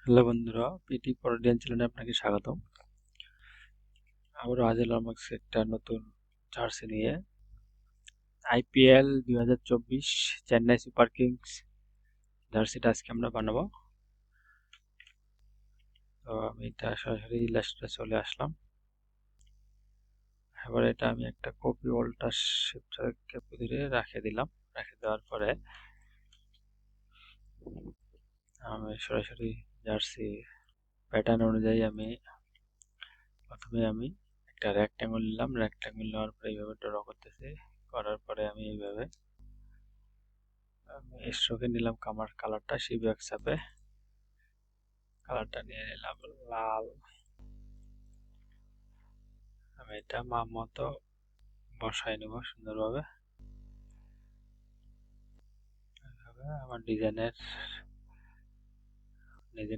Hello বন্ধুরা, PT পরডিয়ান চ্যানেলে আপনাকে স্বাগতম। আবারও হাজির হলাম একটা নতুন জার্সি নিয়ে। আইপিএল 2024 চেন্নাই সুপার কিংস জার্সিটা আজকে আমরা বানাবো। তো আমি এটা সরাসরি ইলাস্ট্রেটরে চলে আসলাম। এবার এটা আমি একটা কপি ওল্টার শিপটাকে ধরে রেখে দিলাম। রেখে দেওয়ার পরে আমি সরাসরি জার্সি প্যাটার্ন অনুযায়ী প্রথমে আমি একটা রেক্ট্যাঙ্গল নিলাম। রেক্ট্যাঙ্গল নেওয়ার পরে এইভাবে ড্র করতেছি। করার পরে আমি এইভাবে স্ট্রোকে নিলাম কালারটা শিবু একসাথে কালারটা নিয়ে নিলাম লাল। আমি এটা মাপ মতো বসাই নেব সুন্দরভাবে। আমার ডিজাইন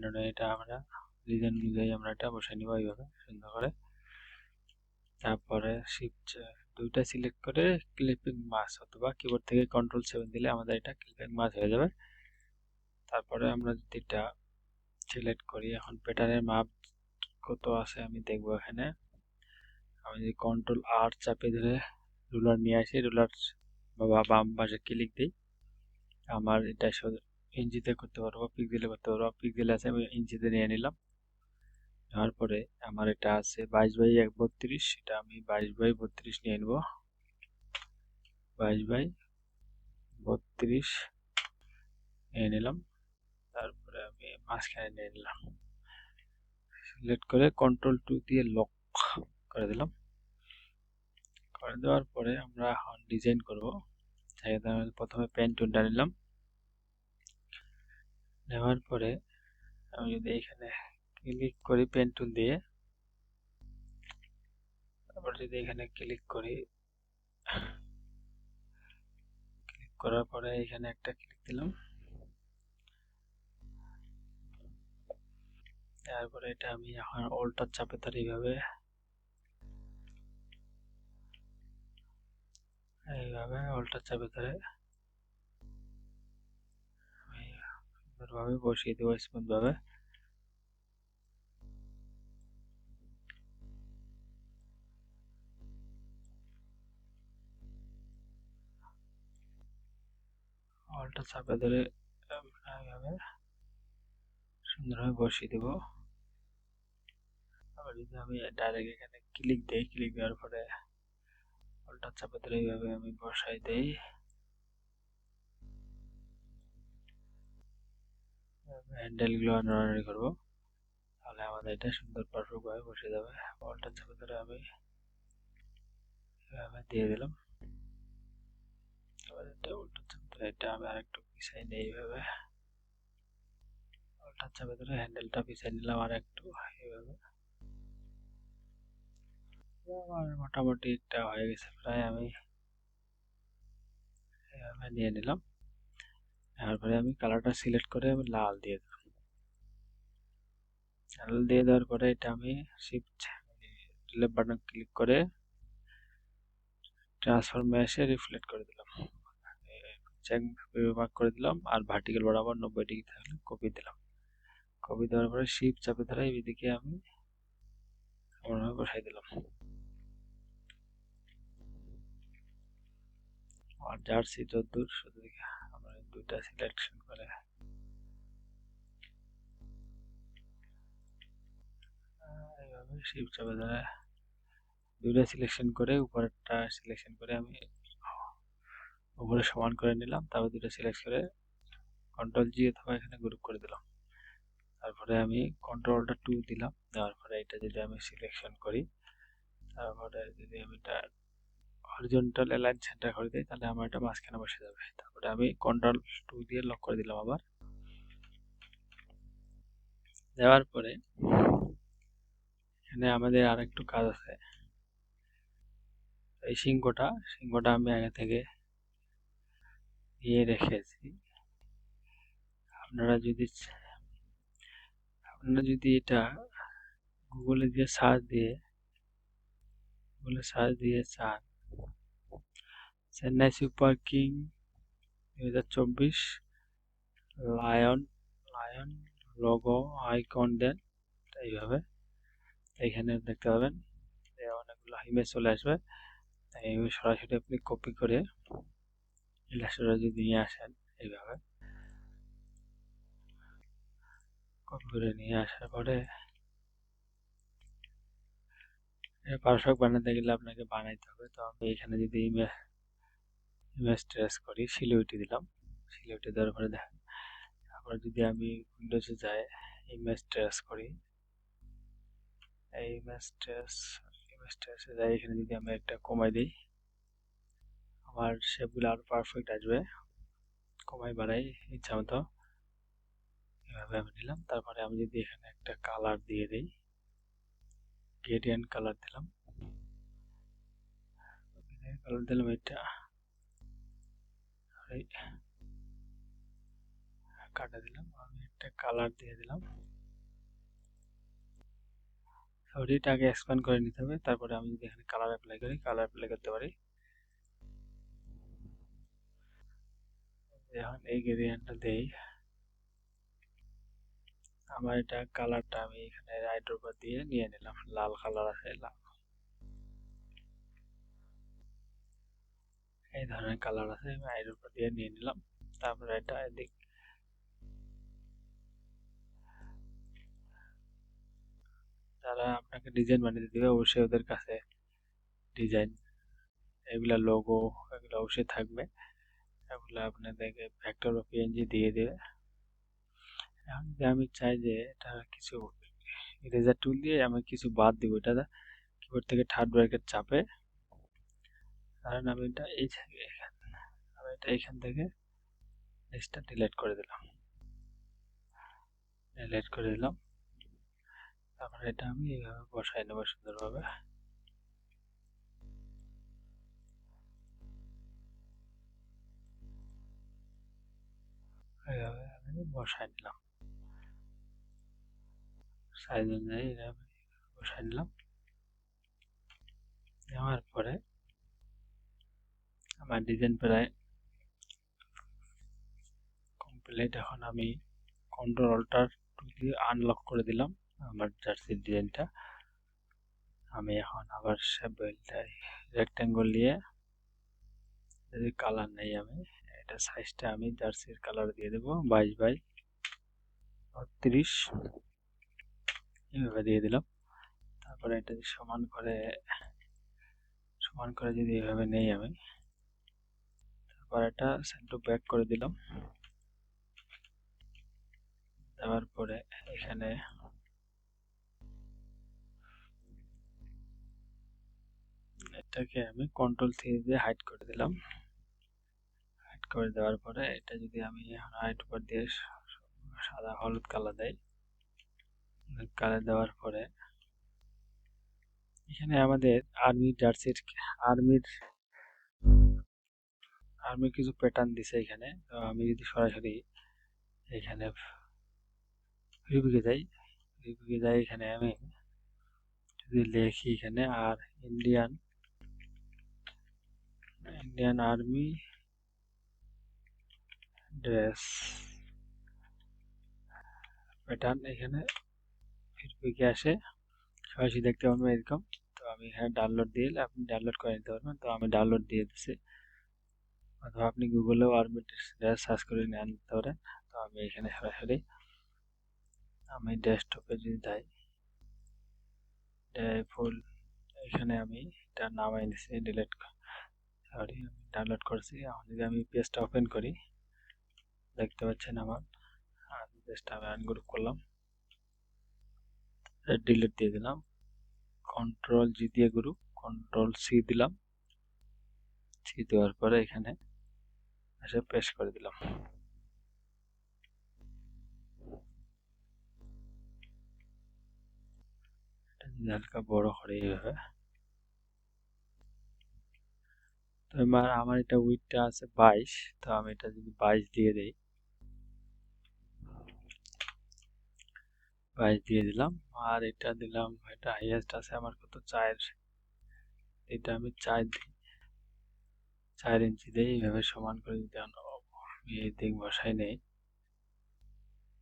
অনুযায়ী আমরা এটা বসাই নিব এইভাবে সুন্দর করে। তারপরে শিফট দুইটা সিলেক্ট করে ক্লিপিং মাস অথবা কিবোর্ড থেকে Ctrl+7 দিলে আমাদের এটা ক্লিপিং মাস হয়ে যাবে। তারপরে আমরা যদি এটা সিলেক্ট করি, এখন প্যাটার্নের মাপ কত আছে আমি দেখবো এখানে। আমি যদি Ctrl+R চাপে ধরে রুলার নিয়ে আসি, রুলার বা বাম পাশে ক্লিক দিই, আমার এটা ইঞ্চিতে করতে পারবো, পিক্সেলে করতে পারবো। পিক্সেল আছে, আমি ইঞ্চিতে নিয়ে নিলাম। নেওয়ার পরে আমার এটা আছে 22/32, এটা আমি 22/32 নিয়ে নেব। 22/32 নিয়ে নিলাম। তারপরে আমি মাঝখানে নিয়ে নিলাম, সিলেক্ট করে Ctrl+2 দিয়ে লক করে দিলাম। করে দেওয়ার পরে আমরা এখন ডিজাইন করব। প্রথমে পেন টুলটা নিলাম। নেওয়ার পরে আমি যদি এখানে ক্লিক করি পেন টুল দিয়ে, তারপর যদি এখানে ক্লিক করি, ক্লিক করার পরে এখানে একটা ক্লিক দিলাম। তারপরে এটা আমি এখন অল্টার চাপে ধরে এইভাবে অল্টার চাপে ধরে আমি সুন্দরভাবে বসিয়ে দেবো স্মুথ ভাবে। অল্টার চাপে ধরে এইভাবে সুন্দরভাবে বসিয়ে দেবো। আবার যদি আমি ডাইরেক্ট এখানে ক্লিক দিই, ক্লিক দেওয়ার পরে অল্টার চাপে ধরে এইভাবে আমি বসাই দেই। হ্যান্ডেলগুলো নড়ানড়ি করবো, তাহলে আমাদের এটা সুন্দর পারফেক্ট ভাবে বসে যাবে। অল্টার চাপে ধরে আমি এভাবে দিয়ে দিলাম। এবার এটা অল্টার চাপে ধরে এটা আমি আরেকটু পিছাই নিই এইভাবে। অল্টার চাপে ধরে হ্যান্ডেলটা পিছাই নিলাম আর একটু এইভাবে। আমার মোটামুটি একটা হয়ে গেছে প্রায়, আমি এভাবে নিয়ে নিলাম। তারপরে আমি কালারটা সিলেক্ট করে আমি লাল দিয়ে দিলাম। লাল দিয়ে দেওয়ার পরে এটা আমি শিফট ডিলিট বাটন ক্লিক করে ট্রান্সফর্মে এসে রিফ্লেক্ট করে দিলাম, চেক বিভাগ করে দিলাম। আর ভার্টিক্যাল বরাবর 90 ডিগ্রি থাকলে কপি দিলাম। কপি দেওয়ার পরে শিফট চাপে ধরে এইদিকে আমি এমনভাবে বসাই দিলাম। আর জার্সি যতদূর শুধু আমরা দুইটা সিলেকশন করে এইভাবে শিফট চাপে ধরে দুইটা সিলেকশন করে উপরেরটা সিলেকশন করে আমি উপরে সমান করে নিলাম। তারপর দুটো সিলেক্ট করে Ctrl+G অথবা এখানে গ্রুপ করে দিলাম। তারপরে আমি Ctrl+2 দিলাম। দেওয়ার পরে এটা যদি আমি সিলেকশন করি, তারপরে যদি আমি এটা হরিজন্টাল অ্যালাইন সেন্টার করে দিই, তাহলে আমার এটা মাঝখানে বসে যাবে। তারপরে আমি Ctrl+2 দিয়ে লক করে দিলাম আবার। দেওয়ার পরে এখানে আমাদের আর একটু কাজ আছে। এই সিংহটা আমি আগে থেকে দিয়ে রেখেছি। আপনারা যদি এটা গুগলে সার্চ দিয়ে চান Chennai super king 2024 lion logo icon দেন এইভাবে, এখানে দেখতে পাবেন অনেকগুলো ইমেজ চলে আসবে। এইভাবে সরাসরি আপনি কপি করে ইলাস্ট্রেটরে যদি নিয়ে আসেন, এইভাবে কপি করে নিয়ে আসার পরে পারফেক্ট বানাতে গেলে আপনাকে বানাইতে হবে। তো আমি এখানে যদি ইমেজ ট্রেস করি, সিলিউটি দিলাম, সিলিউটি দেওয়ার পরে দেখেন, তারপরে যদি আমি উইন্ডোজে যাই ইমেজ ট্রেস করি, এই ইমেজ ট্রেসে যাই, এখানে যদি আমি একটা কমাই দিই আমার শেপগুলো আরো পারফেক্ট আসবে। কমাই বাড়াই ইচ্ছা মতো এভাবে আমি নিলাম। তারপরে আমি যদি এখানে একটা কালার দিয়ে দিই, গ্রেডিয়েন্ট কালার দিলাম, এটা কাটা দিলাম, আমি একটা কালার দিয়ে দিলাম। এটা আগে এক্সপ্যান্ড করে নিতে হবে, তারপরে আমি যদি এখানে কালার অ্যাপ্লাই করি, কালার অ্যাপ্লাই করতে পারি। এখন এই গ্রেডিয়েন্টটা দেই, আমার এটা কালারটা আমি এখানে রাইট উপর দিয়ে নিয়ে নিলাম, লাল কালার আছে, লাল এই ধরনের কালার আছে, আমি রাইট উপর দিয়ে নিয়ে নিলাম। তারপরে এটা এদিক যারা আপনাকে ডিজাইন বানিয়ে দিবে অবশ্যই ওদের কাছে ডিজাইন এগুলা লোগো এগুলো অবশ্যই থাকবে, এগুলো আপনাদেরকে ভেক্টর বা পিএনজি দিয়ে দেবে। এখন যদি আমি চাই যে এটা কিছু ইরেজার টুল দিয়ে আমি কিছু বাদ দিব, এটা কিবোর্ড থেকে থার্ড ব্র্যাকেট চাপে, কারণ আমি এটা এইখান থেকে এটা ডিলিট করে দিলাম, তারপরে এটা আমি এইভাবে বসাই নেবো সুন্দরভাবে। এইভাবে আমি বসাই নিলাম, সাইজ অনুযায়ী এইভাবে বসাই নিলাম। নেওয়ার পরে আমার ডিজাইন প্রায় কমপ্লিট। এখন আমি কন্ট্রোল অল্টার টু দিয়ে আনলক করে দিলাম আমার জার্সির ডিজাইনটা। আমি এখন আবার রেক্ট্যাঙ্গল নিয়ে যদি কালার নেই, আমি এটা সাইজটা আমি জার্সির কালার দিয়ে দেবো 22x32 এইভাবে দিয়ে দিলাম। তারপরে এটা সমান করে যদি এইভাবে নেই আমি, তারপর এটা সেন্টার ব্যাক করে দিলাম। দেওয়ার পরে এখানে এটাকে আমি কন্ট্রোল সি দিয়ে হাইড করে দিলাম। হাইড করে দেওয়ার পরে এটা যদি আমি হাইড উপর দিয়ে সাদা হলুদ কালার দেই, কালার দেওয়ার পরে এখানে আমাদের আর্মির কিছু প্যাটার্ন দিছে এখানে। তো আমি যদি সরাসরি এখানে রিভিউতে যাই, এখানে আমি যদি লিখি এখানে আর ইন্ডিয়ান আর্মি ড্রেস প্যাটার্ন, এখানে ফেসবুকে আসে সরাসরি দেখতে পাবেন এরকম। তো আমি এখানে ডাউনলোড দিয়ে আপনি ডাউনলোড করে নিতে পারবেন। তো আমি ডাউনলোড দিয়ে দিচ্ছি, অথবা আপনি গুগলেও আর্মি ড্রেস সার্চ করে নিয়ে আনতে পারেন। তো আমি এখানে সরাসরি আমি ডেস্কটপে যদি যাই, ফুল এখানে আমি এটা নামাই নিচ্ছি, আমি ডাউনলোড করছি। এখন যদি আমি পেজটা ওপেন করি, দেখতে পাচ্ছেন আমার পেজটা আমি আনগ্রুপ করলাম, ডিলিট দিয়ে দিলাম, কন্ট্রোল জি দিয়ে গ্রুপ, কন্ট্রোল সি দিলাম, সি দেওয়ার পরে এখানে এসে পেস্ট করে দিলাম। হালকা বড় করে এইভাবে। তো আমার এটা উইডথটা আছে 22, তো আমি এটা যদি 22 দিয়ে দেই, 22 দিয়ে দিলাম। আর এটা দিলাম, এটা হাইয়েস্ট আছে আমার কত 4, এটা আমি 4 ইঞ্চি দিই। এইভাবে সমান করে যদি আমি এই দিক বসাই নেই,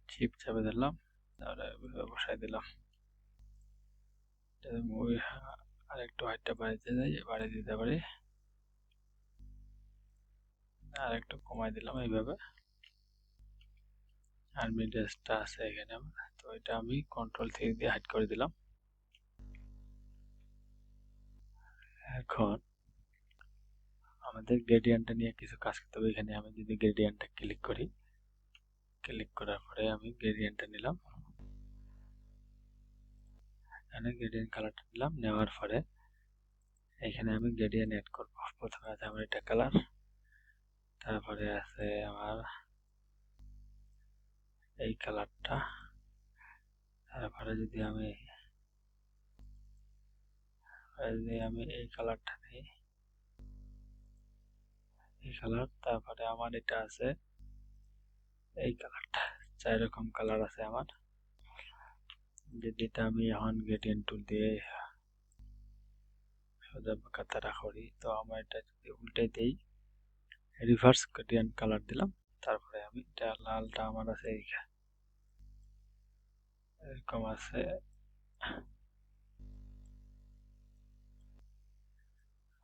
শিফট চাপে দিলাম, তাহলে বসাই দিলাম। ওই আর একটু হাইটটা বাড়িয়ে দিতে পারি, আর একটু কমাই দিলাম এইভাবে। আর মিডরেস্টটা আছে এখানে আমার, তো এটা আমি কন্ট্রোল থেকে দিয়ে হাইড করে দিলাম। এখন আমাদের গ্রেডিয়েন্টটা নিয়ে কিছু কাজ করতে হবে। এখানে আমি যদি গ্রেডিয়েন্টটা ক্লিক করি, ক্লিক করার পরে আমি গ্রেডিয়েন্টটা নিলাম, এখানে গ্রেডিয়েন্ট কালারটা নিলাম, নেওয়ার পরে এখানে আমি গ্রেডিয়েন্ট অ্যাড করব। প্রথমে আছে আমার এটা কালার, তারপরে আছে আমার এই কালারটা, তারপরে যদি আমি এই কালারটা নিই, এই কালার, তারপরে আমার এটা আছে এই কালারটা। 4 রকম কালার আছে আমার। যদি এটা আমি এখন গ্রেডিয়েন্ট টুল দিয়ে সোজা কাতারা করি, তো আমার এটা যদি উল্টে দেই, রিভার্স গ্রেডিয়েন্ট কালার দিলাম, তারপরে আমি এটা লালটা আমার আছে এরকম আছে।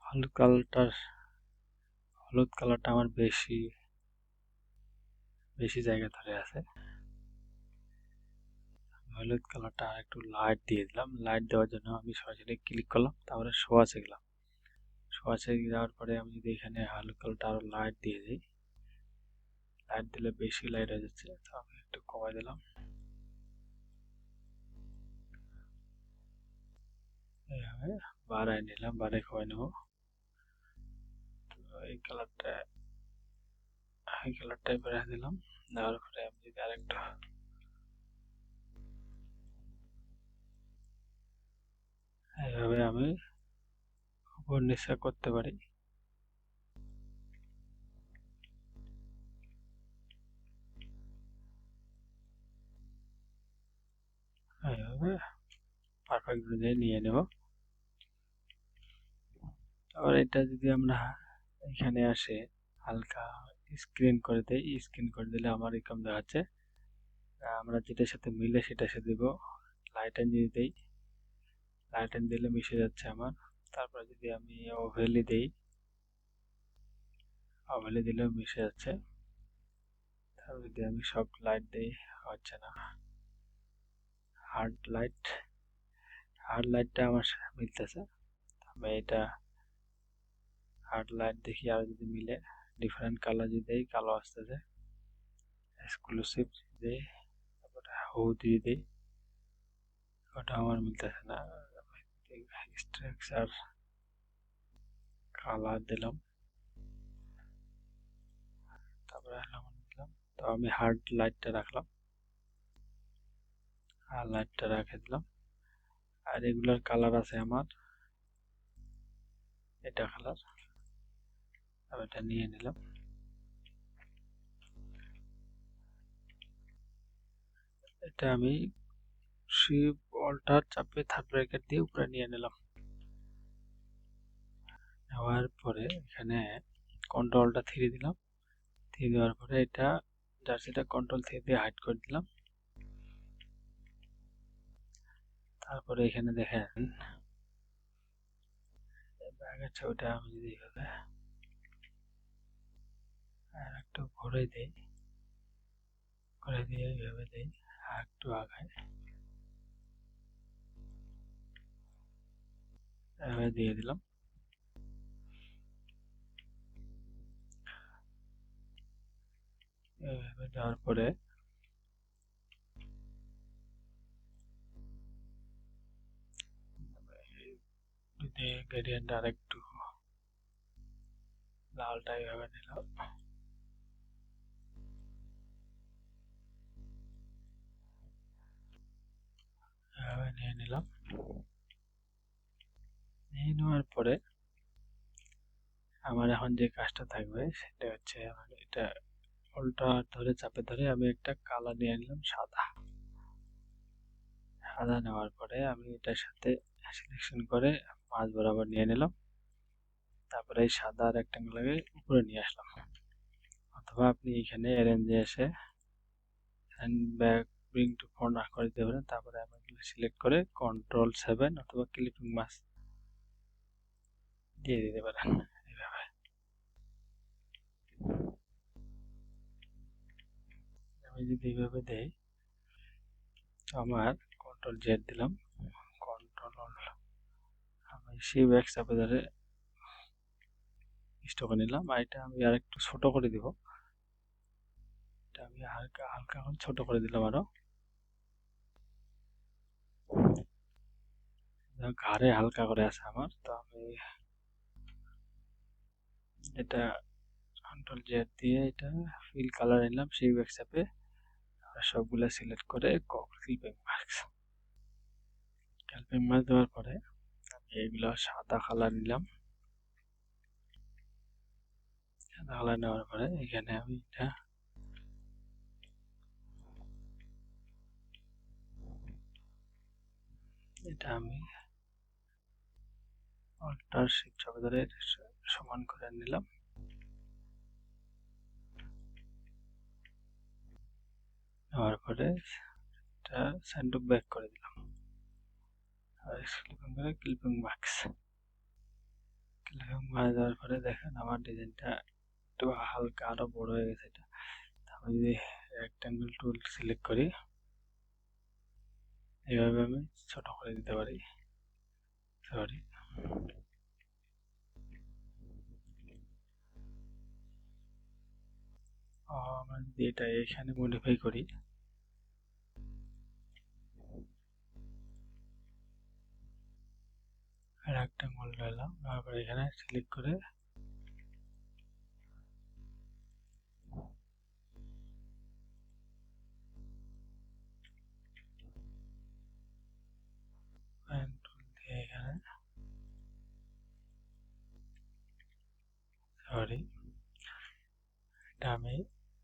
হলুদ কালারটা আমার বেশি জায়গা ধরে আছে। হলুদ কালারটা আর একটু লাইট দিয়ে দিলাম। লাইট দেওয়ার জন্য আমি সরাসরি ক্লিক করলাম, তারপরে শো আছে গেলাম। শো আছে যাওয়ার পরে আমি যদি এখানে হলুদ কালারটা আরো লাইট দিয়ে দিই, লাইট দিলে বেশি লাইট হয়ে যাচ্ছে, তো আমি একটু কমাই দিলাম। এইভাবে বাড়াই নিলাম, বাড়াই কমাই নেব। তো এই কালারটাই বাড়াই দিলাম। দেওয়ার পরে আমি যদি আরেকটু এইভাবে আমি উপর নিচে করতে পারি। এইভাবে পারফেক্ট অনুযায়ী নিয়ে নেব। আবার এটা যদি আমরা এখানে আসে হালকা স্ক্রিন করে দেই, স্ক্রিন করে দিলে আমার এরকম দেখাচ্ছে। আমরা যেটার সাথে মিলে সেটা সাথে দিব। লাইটেন যদি দেই, লাইটেন দিলে মিশে যাচ্ছে আমার। তারপর যদি আমি ওভেলি দেই, ওভেলি দিলেও মিশে যাচ্ছে। তারপর যদি আমি সব লাইট দেই, হচ্ছে না। হার্ড লাইটটা আমার মিলতেছে। আমি এটা হার্ড লাইট দেখি, আর যদি মিলে ডিফারেন্ট কালার যদি দেই, কালো আসতেছে। এক্সক্লুসিভ দেই, তারপরে হলুদ দেই, ওটা আমার মিলতেছে না। স্ট্রাকচার কালার দিলাম, তারপরে দিলাম। তো আমি হার্ড লাইটটা রাখলাম, আর লাইটটা রেখে দিলাম। আর এগুলার কালার আছে আমার এটা কালার, আমি এটা নিয়ে নিলাম। এটা আমি শিফট অল্টার চাপে থার্ড ব্র্যাকেট দিয়ে উপরে নিয়ে নিলাম। নেওয়ার পরে এখানে কন্ট্রোলটা 3 দিলাম। 3 দেওয়ার পরে এটা জার্সিটা কন্ট্রোল 3 দিয়ে হাইড করে দিলাম। তারপরে এখানে দেখেন ব্যাগের ছবিটা আমি যদি এইভাবে আর একটু ঘুরে দিই, ঘুরে দিয়ে এইভাবে দিই, আর একটু আগায় এভাবে দিয়ে দিলাম। এভাবে দেওয়ার পরে যদি গ্রেডিয়েন্ট আর একটু লালটা এইভাবে নিলাম, এভাবে নিয়ে নিলাম। নিয়ে নেওয়ার পরে আমার এখন যে কাজটা থাকবে সেটা হচ্ছে আমার এটা উল্টা ধরে চাপে ধরে আমি একটা কালার নিয়ে নিলাম, সাদা। সাদা নেওয়ার পরে আমি এটার সাথে সিলেকশন করে মাঝ বরাবর নিয়ে নিলাম। তারপরে এই সাদা রেক্ট্যাঙ্গেলকে উপরে নিয়ে আসলাম। অথবা আপনি এখানে অ্যারেঞ্জে এসে hand bag bring to front না করে দিতে পারেন। তারপরে আমি সিলেক্ট করে Ctrl+7 অথবা ক্লিপিং মাস্ক দিয়ে দিতে পারেন এইভাবে। আমি যদি এইভাবে দেই, আমার Ctrl+Z দিলাম, Ctrl আমি Shift চাপে ধরে স্টকে নিলাম। আর এটা আমি আর একটু ছোট করে দিব, এটা আমি হালকা হালকা করে ছোট করে দিলাম আরো। ঘাড়ে হালকা করে আছে আমার, তো আমি এটা Ctrl+Z দিয়ে এটা ফিল কালার নিলাম, Shift চাপে আর সবগুলা সিলেক্ট করে ক্লিপিং মার্ক দেওয়ার পরে আমি এগুলো সাদা কালার নিলাম। সাদা কালার নেওয়ার পরে এখানে আমি এটা আমি Alt+Shift চাপে ধরে সমান করে নিলাম। নেওয়ার পরে এটা সেন্ড টু ব্যাক করে দিলাম। আর ক্লিপিং মার্কস দেওয়ার পরে দেখেন আমার ডিজাইনটা একটু হালকা আরো বড় হয়ে গেছে। এটা আমি যদি রেক্ট্যাঙ্গেল টুল সিলেক্ট করি, এইভাবে আমি ছোট করে দিতে পারি। সরি, আমরা যদি এটা এখানে মডিফাই করি, রেক্ট্যাঙ্গেল নিলাম, তারপর এখানে সিলেক্ট করে পেন টুল দিয়ে এখানে সরি এটা আমি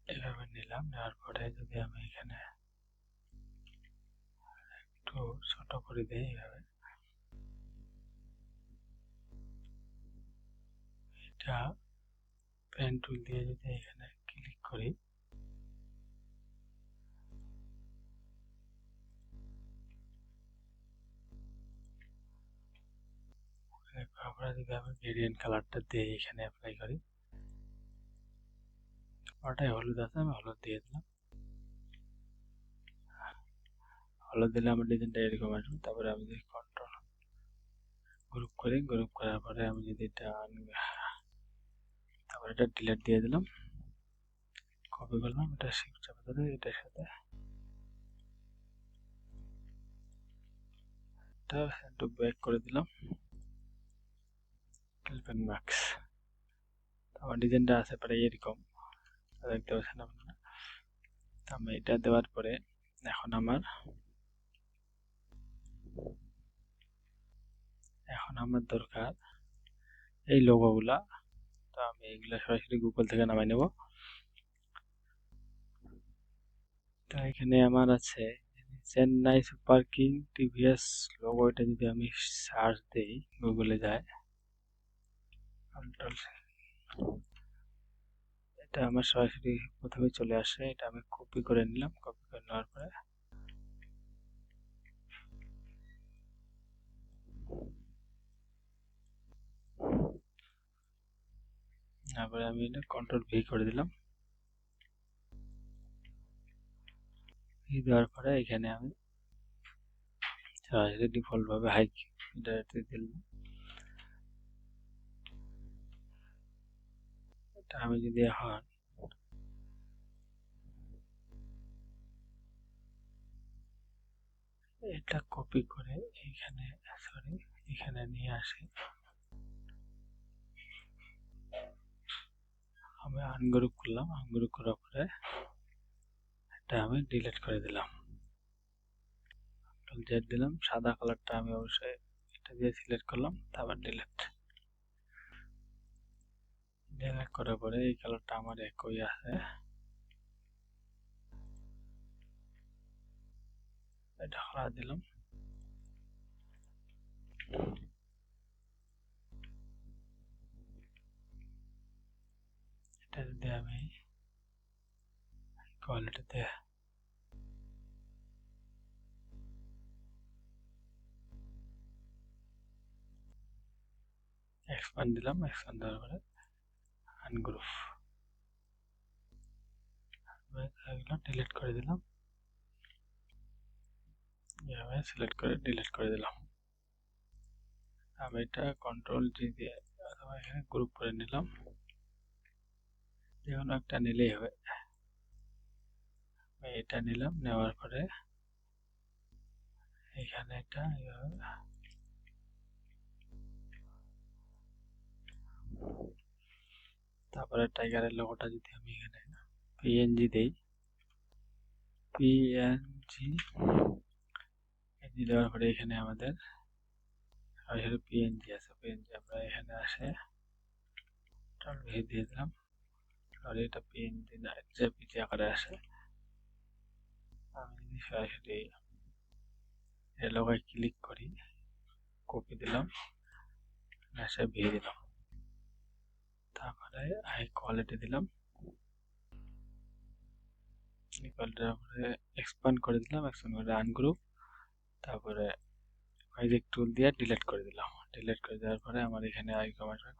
এভাবে নিলাম। নেওয়ার পরে যদি আমি এখানে একটু ছোট করে দিই এইভাবে, এটা পেন টুল দিয়ে যদি এখানে ক্লিক করি, তারপরে যদি আমি গ্রেডিয়েন্ট কালারটা দিয়ে এখানে অ্যাপ্লাই করি, ওটাই হলুদ আছে, আমি হলুদ দিয়ে দিলাম। হলুদ দিলে আমার ডিজাইনটা এরকম আসবে। তারপরে আমি যদি কন্ট্রোল গ্রুপ করি, গ্রুপ করার পরে আমি যদি এটা তারপরে এটা ডিলিট দিয়ে দিলাম, কপি করলাম, এটা শিফট চাপে ধরে এটার সাথে এটা একটু ব্যাক করে দিলাম, ক্লিপিং মার্কস। আমার ডিজাইনটা আছে প্রায় এরকম, দেখতে পাচ্ছেন আপনারা। আমি এটা দেওয়ার পরে এখন আমার দরকার এই লোগোগুলা। তো আমি এগুলা সরাসরি গুগল থেকে নামাই নেব। তো এখানে আমার আছে Chennai super king TVS logo. এটা যদি আমি সার্চ দিই, গুগলে যায়, এটা আমার সরাসরি প্রথমে চলে আসে। এটা আমি কপি করে নিলাম, কপি করে নেওয়ার পরে তারপরে আমি এটা Ctrl+V করে দিলাম। দেওয়ার পরে এখানে আমি সরাসরি ডিফল্ট ভাবে হাইক এটা দিলাম। এটা আমি যদি এখন এটা কপি করে এখানে নিয়ে আসি, আমি আনগ্রুপ করলাম। আনগ্রুপ করার পরে এটা আমি ডিলিট করে দিলাম, Ctrl+Z দিলাম। সাদা কালারটা আমি অবশ্যই এটা দিয়ে সিলেক্ট করলাম, তারপর ডিলিট করার পরে এই কালারটা আমার একই আছে, এটা হরা দিলাম। এটা যদি আমি কোয়ালিটিতে এক্সপান্ড দিলাম, এক্সপান্ড দেওয়ার পরে আনগ্রুপ ডিলিট করে দিলাম, এভাবে সিলেক্ট করে ডিলিট করে দিলাম। আমি এটা কন্ট্রোল জি দিয়ে অথবা এখানে গ্রুপ করে নিলাম, যে কোনো একটা নিলেই হবে। এটা নিলাম, নেওয়ার পরে এখানে এটা তারপরে টাইগারের লোগোটা যদি আমি এখানে পিএনজি দেই, পিএনজি দেওয়ার পরে এখানে আমাদের পিএনজি আছে, পিএনজি আমরা এখানে আসে দিয়ে দিলাম, আর এটা পিএনজি না জেপিজি আকারে আসে। আমি যদি সরাসরি এর লোগোয় ক্লিক করি, কপি দিলাম, আসে ভিয়ে দিলাম, তারপরে হাই কোয়ালিটি দিলাম, এক্সপান্ড করে দিলাম, এক্সপান্ড করে আনগ্রুপ, তারপরে ম্যাজিক টুল দিয়ে ডিলিট করে দিলাম। ডিলিট করে দেওয়ার পরে আমার এখানে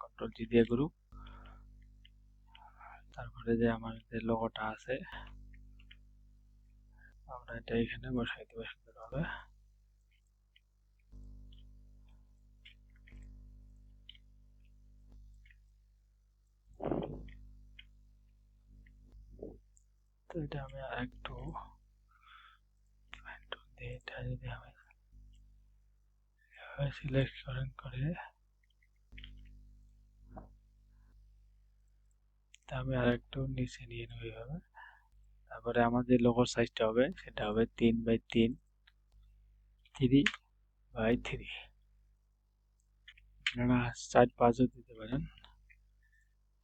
কন্ট্রোল জি দিয়ে গ্রুপ, তারপরে যে আমার যে লোগোটা আছে আমরা এটা এখানে বসাই দেবো সুন্দরভাবে। তো এটা আমি আরেকটু এটা যদি আমি সিলেকশন করে আমি আরেকটু নিচে নিয়ে নেব এইভাবে। তারপরে আমাদের লোগোর সাইজটা হবে, সেটা হবে 3x3, 3x3। আপনারা 4-5ও দিতে পারেন।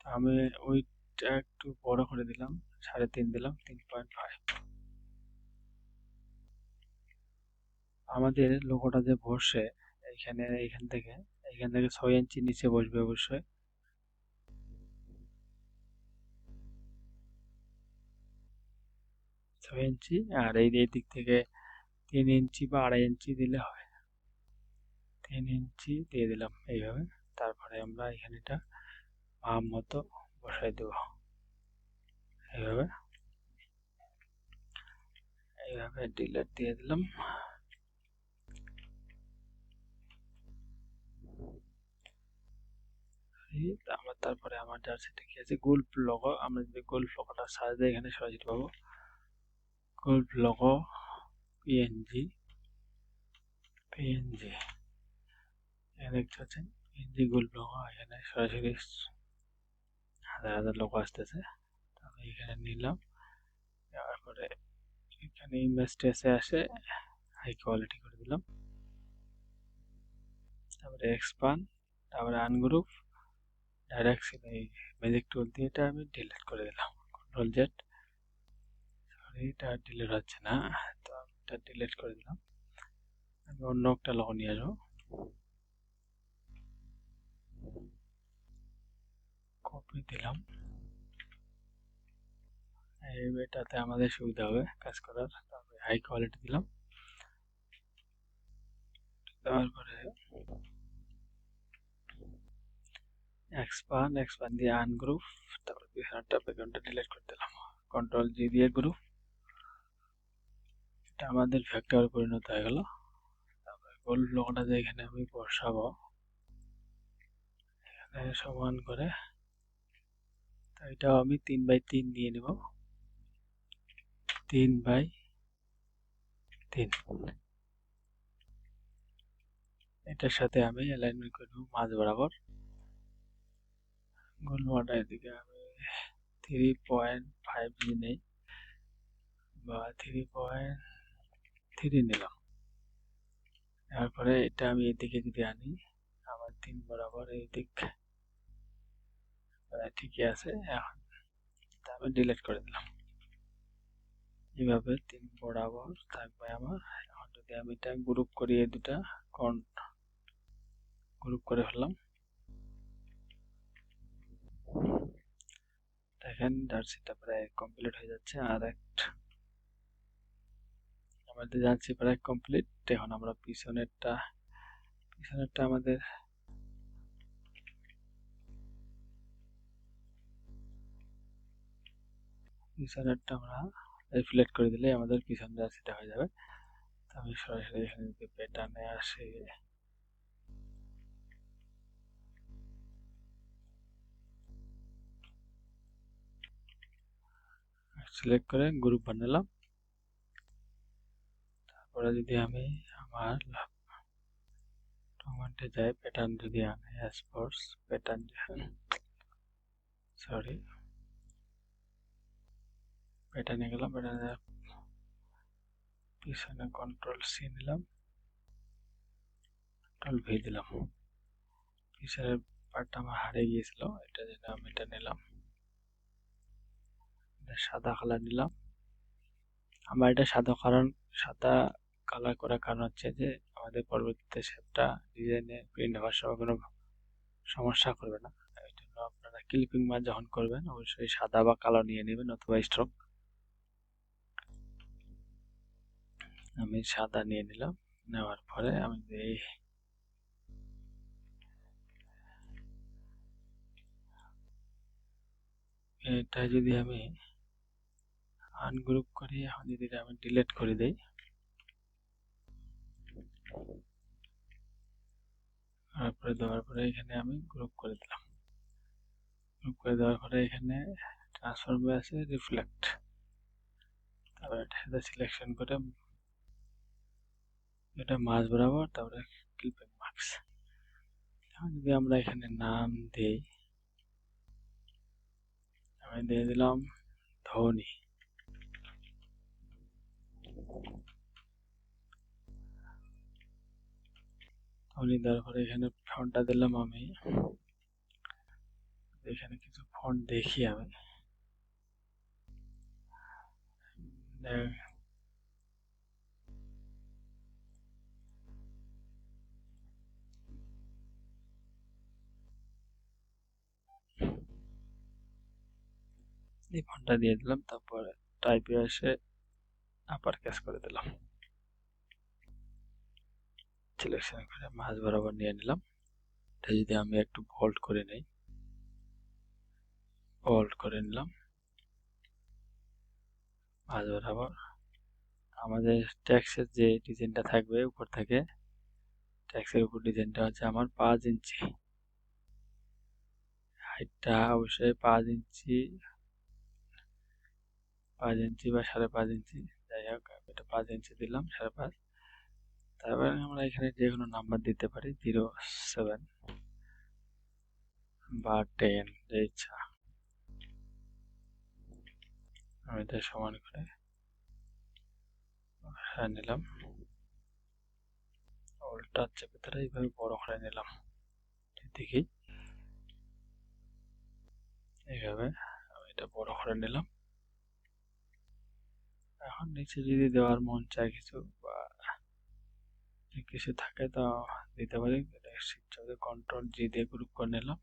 আমি ওইটা একটু বড় করে দিলাম, 3.5 দিলাম, 3.5। আমাদের লোগোটা যে বসে এখান থেকে 6 ইঞ্চি নিচে বসবে অবশ্যই। ইঞ্চি, আর এই দিক থেকে 3 ইঞ্চি বা 2.5 ইঞ্চি দিলে হয়। 3 ইঞ্চি দিয়ে দিলাম এইভাবে। তারপরে আমরা এখানে এটা মাপ মতো বসাই দেব এইভাবে। এইভাবে ডিলিট দিয়ে দিলাম। আমরা তারপরে আমার জার্সিটা কি আছে, গোল্ড লোগো। আমরা যদি গোল্ড লোগোটা সার্চ দিই এখানে সরাসরি পাবো, গোল্ড লোগো পিএনজি। দেখতে পাচ্ছেন পিএনজি গোল্ড লোগো, এখানে সরাসরি হাজার হাজার লোগো আসতেছে। আমি এখানে নিলাম, নেওয়ার পরে এখানে ইমেজ স্টেসে আসে হাই কোয়ালিটি করে দিলাম, তারপরে এক্সপান্ড, তারপরে আনগ্রুপ, ডাইরেক্ট এই ম্যাজিক টুল দিয়ে এটা আমি ডিলিট করে দিলাম, কন্ট্রোল জেড। সরি, এটা ডিলিট হচ্ছে না, তো আমি এটা ডিলিট করে দিলাম। আমি অন্য একটা লোগো নিয়ে আসবো, কপি দিলাম, এটাতে আমাদের সুবিধা হবে কাজ করার। তারপরে হাই কোয়ালিটি দিলাম, তারপরে এক্সপান্ড দিয়ে আনগ্রুপ, তারপরে পিছনেরটা ব্যাকগ্রাউন্ডটা ডিলিট করে দিলাম, কন্ট্রোল জি দিয়ে গ্রুপ। এটা আমাদের ভেক্টরে পরিণত হয়ে গেল। তারপরে গোল্ড লোগোটা যে এখানে আমি বসাবো, এখানে সমান করে, তো এটাও আমি 3x3 নিয়ে নেব, 3x3। এটার সাথে আমি অ্যালাইনমেন্ট করে নেব মাঝ বরাবর। গোল লোগোটা এদিকে আমি 3.5 নেই বা 3.3 নিলাম। তারপরে এটা আমি এদিকে যদি আনি, আমার 3 বরাবর এই দিক ঠিকই আছে। এখন আমি ডিলিট করে দিলাম, এইভাবে 3 বরাবর থাকবে আমার। এখন যদি আমি এটা গ্রুপ করি, এই দুটা গ্রুপ করে ফেললাম, দেখেন জার্সিটা প্রায় কমপ্লিট হয়ে যাচ্ছে। আর আমাদের জার্সি প্রায় কমপ্লিট। এখন আমরা পিছনেরটা আমাদের পিছনেরটা আমরা রিফ্লেক্ট করে দিলে আমাদের পিছন জার্সিটা হয়ে যাবে। তো আমি সরাসরি এখানে যদি প্যাটার্নে আসি, সিলেক্ট করে গ্রুপ বানালাম। তারপরে যদি আমি আমার কমান্ডে যাই, প্যাটার্ন যদি আনি স্পোর্টস প্যাটার্ন, সরি প্যাটার্নে গেলাম, প্যাটার্নে পিছনে কন্ট্রোল সি নিলাম, কন্ট্রোল ভি দিলাম। পিছনের পার্টটা আমার হারিয়ে গিয়েছিল, এটা যেটা আমি এটা নিলাম, সাদা কালার নিলাম। আমার এটা সাদা কালার করার কারণ হচ্ছে যে আমাদের পরবর্তীতে শেপটা ডিজাইনে প্রিন্ট হওয়ার সময় কোনো সমস্যা করবে না। এই জন্য আপনারা ক্লিপিং মার্ক যখন করবেন অবশ্যই সাদা বা কালো নিয়ে নেবেন অথবা স্ট্রোক। আমি সাদা নিয়ে নিলাম, নেওয়ার পরে আমি এটা যদি আমি আনগ্রুপ করি, এখন যদি আমি ডিলিট করে দেই, তারপরে দেওয়ার পরে এখানে আমি গ্রুপ করে দিলাম। গ্রুপ করে দেওয়ার পরে এখানে ট্রান্সফর্মে আছে রিফ্লেক্ট, তারপরে এটা সিলেকশন করে এটা মাঝ বরাবর, তারপরে ক্লিপিং মার্কস। যদি আমরা এখানে নাম দেই, আমি দিয়ে দিলাম ধোনি। ধোনি দেওয়ার পরে এখানে ফন্টটা দিলাম আমি, এখানে কিছু ফন্ট দেখি আমি, এই ফন্টটা দিয়ে দিলাম। তারপরে টাইপে এসে আপার কেস করে দিলাম, সিলেকশন করে মাঝ বরাবর নিয়ে নিলাম। এটা যদি আমি একটু বোল্ড করে নেই, বোল্ড করে নিলাম মাঝ বরাবর। আমাদের ট্যাক্সের যে ডিজাইনটা থাকবে উপর থেকে, ট্যাক্সের উপর ডিজাইনটা হচ্ছে আমার 5 ইঞ্চি, হাইটটা অবশ্যই 5 ইঞ্চি, 5 ইঞ্চি বা 5.5 ইঞ্চি, যাই হোক এটা 5 ইঞ্চি দিলাম, 5.5। তারপরে আমরা এখানে যে কোনো নাম্বার দিতে পারি, 07 বা 10, যে ইচ্ছা। আমি এটা সমান করে নিলাম, উল্টা চেপে ধরে এইভাবে বড় করে নিলাম, দেখি এইভাবে আমি এটা বড় করে নিলাম। এখন নিচে যদি দেওয়ার মন চায় কিছু বা কিছু থাকে তো দিতে পারি। এটা শিফট কন্ট্রোল জি দিয়ে গ্রুপ করে নিলাম।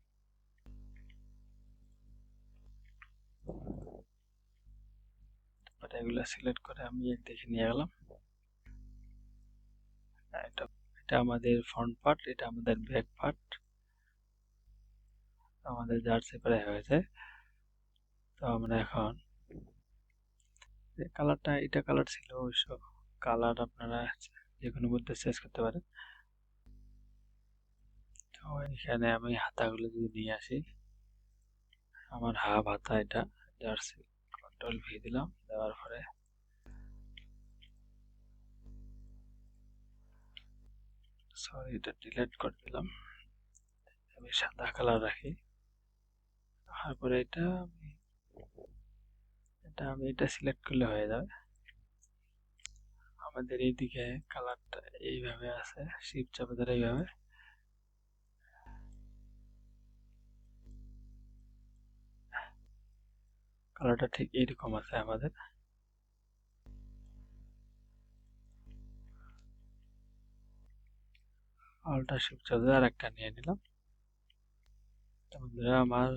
এগুলো সিলেক্ট করে আমি দেখে নিয়ে গেলাম। এটা আমাদের ফ্রন্ট পার্ট, এটা আমাদের ব্যাক পার্ট, আমাদের জার্সি প্রায় হয়েছে। তো আমরা এখন কালারটা, এটা কালার ছিল অবশ্য, কালার আপনারা যে কোনো মধ্যে চেঞ্জ করতে পারেন। তো এখানে আমি হাতাগুলো যদি নিয়ে আসি, আমার হাফ হাতা এটা জার্সি, কন্ট্রোল ভি দিলাম, দেওয়ার পরে সরি এটা ডিলিট করে দিলাম, আমি সাদা কালার রাখি। তারপরে আমি এটা সিলেক্ট করলে হয়ে যাবে। আমাদের এইদিকে কালারটা এইভাবে আছে, শিফট চাপে ধরে এইভাবে, কালারটা ঠিক এইরকম আছে আমাদের। অল্টা শিফট চাপে আর একটা নিয়ে নিলাম। বন্ধুরা আমার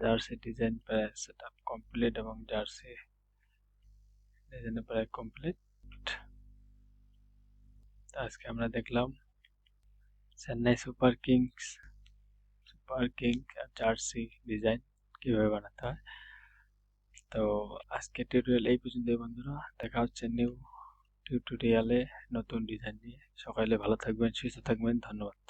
জার্সি ডিজাইন প্রায় সেটআপ কমপ্লিট এবং জার্সি ডিজাইন প্রায় কমপ্লিট। আজকে আমরা দেখলাম Chennai super kings jersey design কিভাবে বানাতে হয়। তো তো আজকে টিউটোরিয়াল এই পর্যন্তই বন্ধুরা, দেখা হচ্ছে নিউ টিউটোরিয়ালে নতুন ডিজাইন নিয়ে। সকালে ভালো থাকবেন, সুস্থ থাকবেন, ধন্যবাদ।